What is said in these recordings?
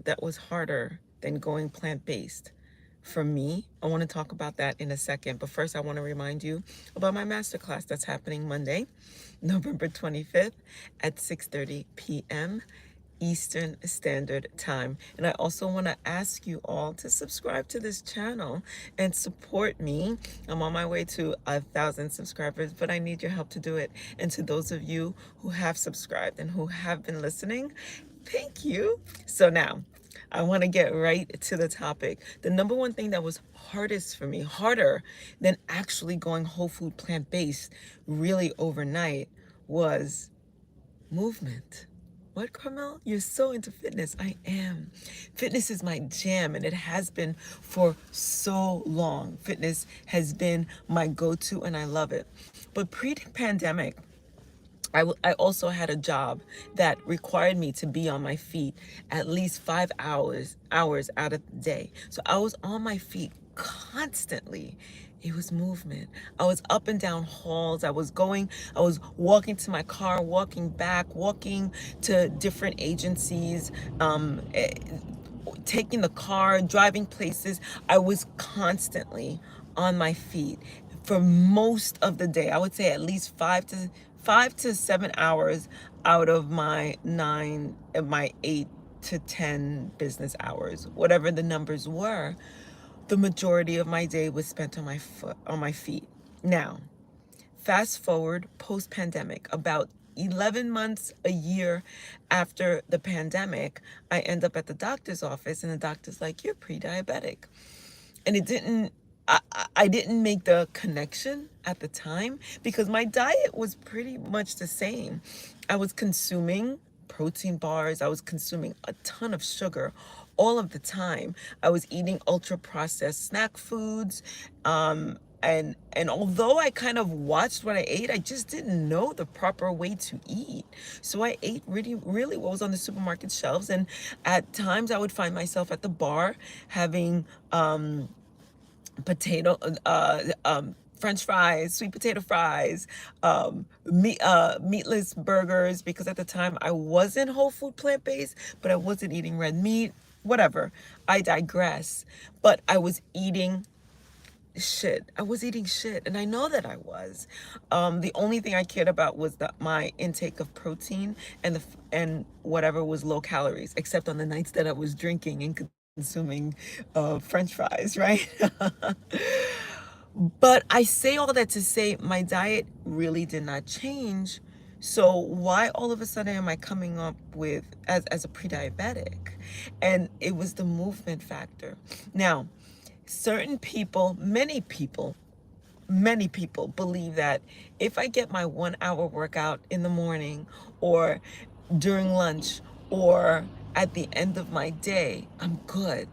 that was harder than going plant-based? For me, I want to talk about that in a second. But first, I want to remind you about my masterclass that's happening Monday, November 25th at 6:30 p.m. Eastern Standard Time. And I also want to ask you all to subscribe to this channel and support me. I'm on my way to 1,000 subscribers, but I need your help to do it. And to those of you who have subscribed and who have been listening, thank you. So now, I want to get right to the topic. The number one thing that was hardest for me, harder than actually going whole food plant-based really overnight, was movement. What, Carmel? You're so into fitness. I am. Fitness is my jam, and it has been for so long. Fitness has been my go-to, and I love it. But pre-pandemic, I also had a job that required me to be on my feet at least 5 hours out of the day. So I was on my feet constantly. It was movement. I was up and down halls. I was walking to my car, walking back, walking to different agencies, taking the car, driving places. I was constantly on my feet for most of the day. I would say at least 5 to 7 hours out of my 8 to 10 business hours, whatever the numbers were. The majority of my day was spent on my feet. Now, fast forward post-pandemic, about 11 months, a year after the pandemic, I end up at the doctor's office, and the doctor's like, "You're pre-diabetic." And I didn't make the connection at the time because my diet was pretty much the same. I was consuming protein bars. I was consuming a ton of sugar all of the time. I was eating ultra processed snack foods. And although I kind of watched what I ate, I just didn't know the proper way to eat. So I ate really what was on the supermarket shelves. And at times I would find myself at the bar having potato, French fries, sweet potato fries, meatless burgers, because at the time I wasn't whole food plant-based, but I wasn't eating red meat, whatever. I digress. But I was eating shit. I was eating shit, and I know that I was. The only thing I cared about was my intake of protein and whatever was low calories, except on the nights that I was drinking and consuming French fries, right? But I say all that to say my diet really did not change. So why all of a sudden am I coming up with as a pre-diabetic? And it was the movement factor. Now, certain people, many people believe that if I get my 1 hour workout in the morning or during lunch or at the end of my day, I'm good.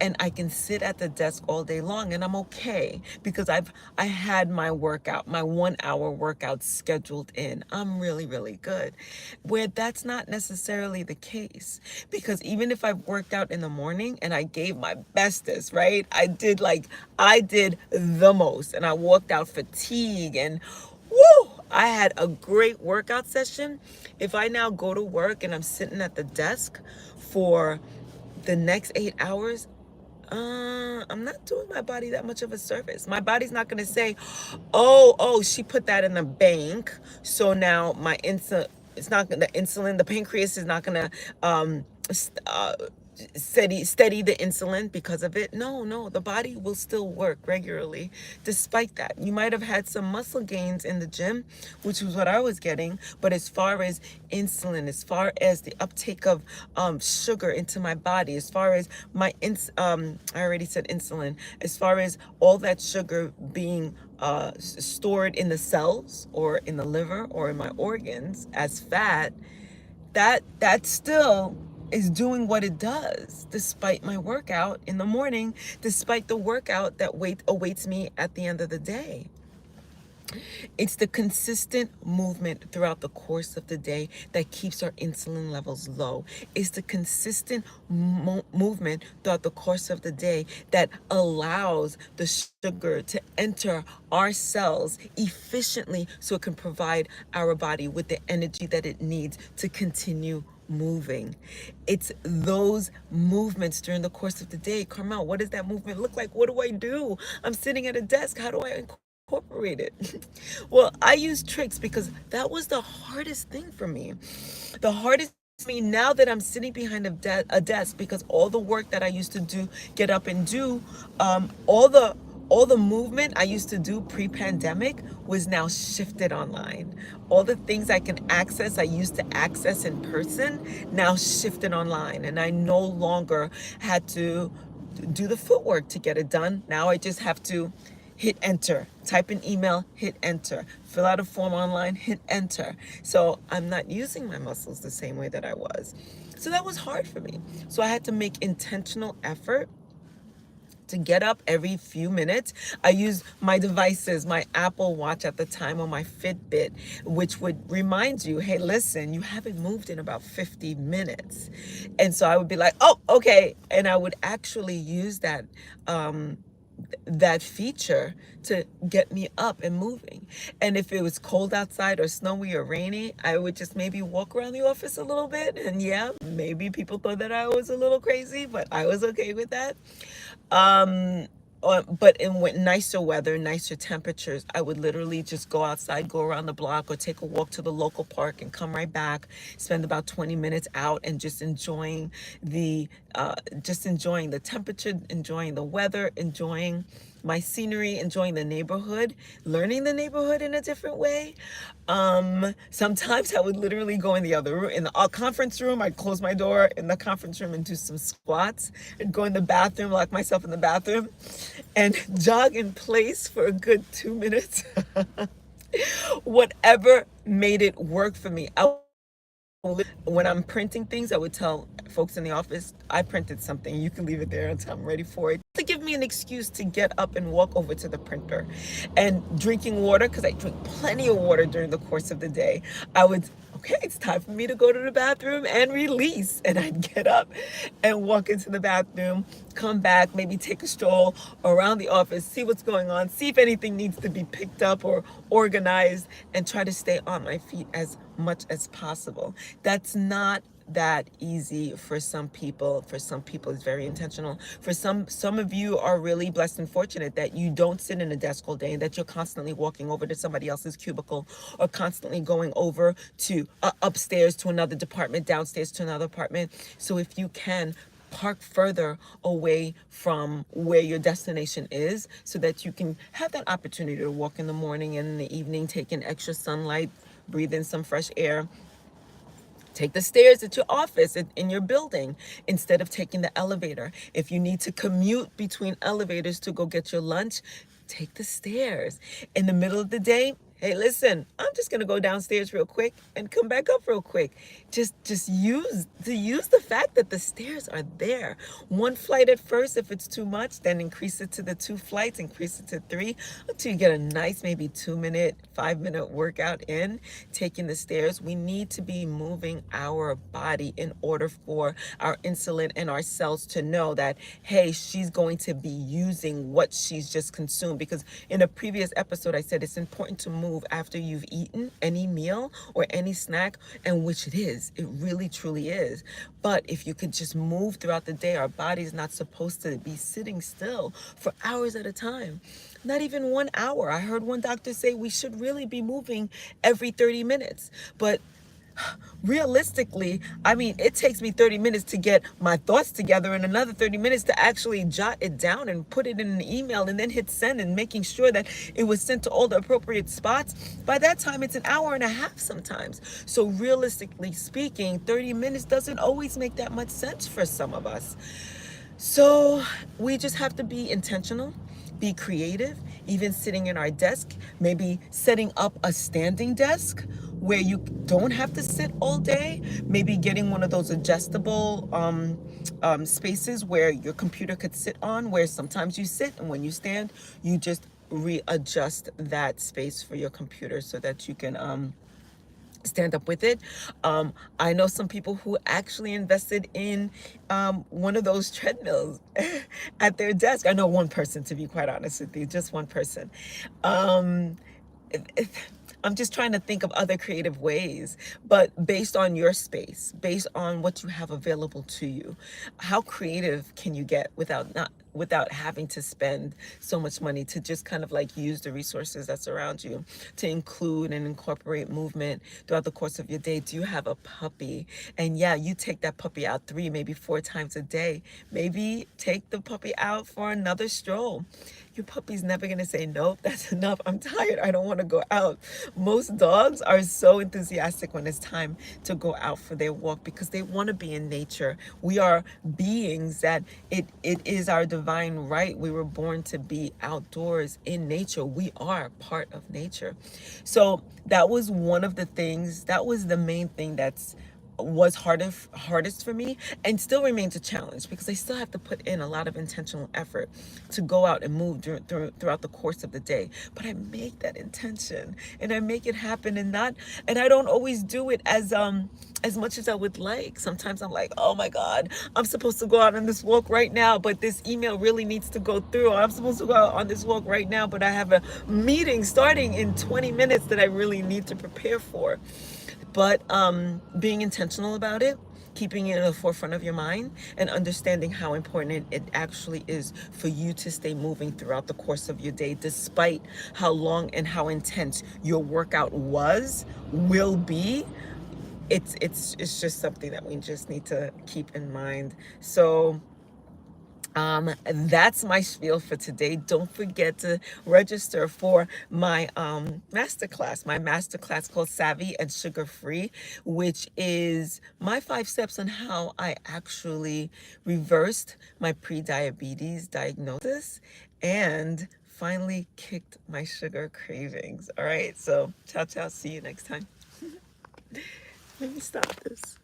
And I can sit at the desk all day long and I'm okay because I had my workout, my 1 hour workout scheduled in. I'm really good. Where that's not necessarily the case, because even if I've worked out in the morning and I gave my bestest, right? I did the most, and I walked out fatigue and woo, I had a great workout session. If I now go to work and I'm sitting at the desk for the next 8 hours, I'm not doing my body that much of a service. My body's not going to say, oh, she put that in the bank, so now my the pancreas is not going to steady the insulin because of it. No, the body will still work regularly despite that. You might have had some muscle gains in the gym, which was what I was getting, but as far as insulin, as far as the uptake of sugar into my body, as far as I already said insulin, as far as all that sugar being stored in the cells or in the liver or in my organs as fat, that still is doing what it does despite my workout in the morning, despite the workout that awaits me at the end of the day. It's the consistent movement throughout the course of the day that keeps our insulin levels low. It's the consistent movement throughout the course of the day that allows the sugar to enter our cells efficiently so it can provide our body with the energy that it needs to continue moving. It's those movements during the course of the day. Carmel, what does that movement look like? What do I do? I'm sitting at a desk. How do I incorporate it? Well, I use tricks because that was the hardest thing for me. The hardest for me now that I'm sitting behind a desk, because all the work that I used to do, get up and do, all the movement I used to do pre-pandemic was now shifted online. All the things I can access, I used to access in person, now shifted online. And I no longer had to do the footwork to get it done. Now I just have to hit enter, type an email, hit enter, fill out a form online, hit enter. So I'm not using my muscles the same way that I was. So that was hard for me. So I had to make intentional effort to get up every few minutes. I used my devices, my Apple Watch at the time, or my Fitbit, which would remind you, hey, listen, you haven't moved in about 50 minutes. And so I would be like, oh, okay. And I would actually use that feature to get me up and moving. And if it was cold outside or snowy or rainy, I would just maybe walk around the office a little bit. And yeah, maybe people thought that I was a little crazy, but I was okay with that. Um, but in nicer weather, nicer temperatures, I would literally just go outside, go around the block, or take a walk to the local park and come right back, spend about 20 minutes out and just enjoying the temperature, enjoying the weather, enjoying my scenery, enjoying the neighborhood, learning the neighborhood in a different way. Sometimes I would literally go in the other room, in the conference room. I'd close my door in the conference room and do some squats. I'd go in the bathroom, lock myself in the bathroom, and jog in place for a good 2 minutes. Whatever made it work for me. When I'm printing things, I would tell folks in the office, I printed something. You can leave it there until I'm ready for it. To give me an excuse to get up and walk over to the printer. And drinking water, because I drink plenty of water during the course of the day. I would, okay, it's time for me to go to the bathroom and release. And I'd get up and walk into the bathroom, come back, maybe take a stroll around the office, see what's going on, see if anything needs to be picked up or organized, and try to stay on my feet as much as possible. That's not that easy for some people. For some people, it's very intentional. For some of you are really blessed and fortunate that you don't sit in a desk all day, and that you're constantly walking over to somebody else's cubicle, or constantly going over to upstairs to another department, downstairs to another apartment. So if you can, park further away from where your destination is, so that you can have that opportunity to walk in the morning and in the evening, take in extra sunlight, breathe in some fresh air. Take the stairs at your office, in your building, instead of taking the elevator. If you need to commute between elevators to go get your lunch, take the stairs. In the middle of the day, hey, listen, I'm just gonna go downstairs real quick and come back up real quick. Just use the fact that the stairs are there. One flight at first, if it's too much, then increase it to the 2 flights, increase it to 3, until you get a nice maybe 2-minute, 5-minute workout in taking the stairs. We need to be moving our body in order for our insulin and our cells to know that, hey, she's going to be using what she's just consumed. Because in a previous episode, I said it's important to move after you've eaten any meal or any snack, and which it is. It really, truly is. But if you could just move throughout the day, our body's not supposed to be sitting still for hours at a time. Not even 1 hour. I heard one doctor say we should really be moving every 30 minutes. But realistically, I mean, it takes me 30 minutes to get my thoughts together, and another 30 minutes to actually jot it down and put it in an email, and then hit send, and making sure that it was sent to all the appropriate spots. By that time, it's an hour and a half sometimes. So realistically speaking, 30 minutes doesn't always make that much sense for some of us. So we just have to be intentional, be creative, even sitting in our desk, maybe setting up a standing desk where you don't have to sit all day, maybe getting one of those adjustable spaces where your computer could sit on, where sometimes you sit and when you stand, you just readjust that space for your computer so that you can stand up with it. I know some people who actually invested in one of those treadmills at their desk. I know one person, to be quite honest with you, just one person. Um, I'm just trying to think of other creative ways, but based on your space, based on what you have available to you. How creative can you get without having to spend so much money, to just kind of like use the resources that's around you, to include and incorporate movement throughout the course of your day? Do you have a puppy? And yeah, you take that puppy out 3, maybe 4 times a day. Maybe take the puppy out for another stroll. Your puppy's never gonna say, nope, that's enough, I'm tired, I don't want to go out. Most dogs are so enthusiastic when it's time to go out for their walk because they want to be in nature. We are beings that it is our divine right. We were born to be outdoors in nature. We are part of nature. So that was one of the things, that was the main thing was hardest for me, and still remains a challenge because I still have to put in a lot of intentional effort to go out and move throughout the course of the day. But I make that intention and I make it happen, and I don't always do it as much as I would like. Sometimes I'm like, oh my God, I'm supposed to go out on this walk right now, but this email really needs to go through. Or I'm supposed to go out on this walk right now, but I have a meeting starting in 20 minutes that I really need to prepare for. But being intentional about it, keeping it in the forefront of your mind, and understanding how important it actually is for you to stay moving throughout the course of your day, despite how long and how intense your workout will be. It's just something that we just need to keep in mind. So that's my spiel for today. Don't forget to register for my masterclass called Savvy and Sugar Free, which is my 5 steps on how I actually reversed my pre-diabetes diagnosis and finally kicked my sugar cravings. All right, so ciao ciao, see you next time. Let me stop this.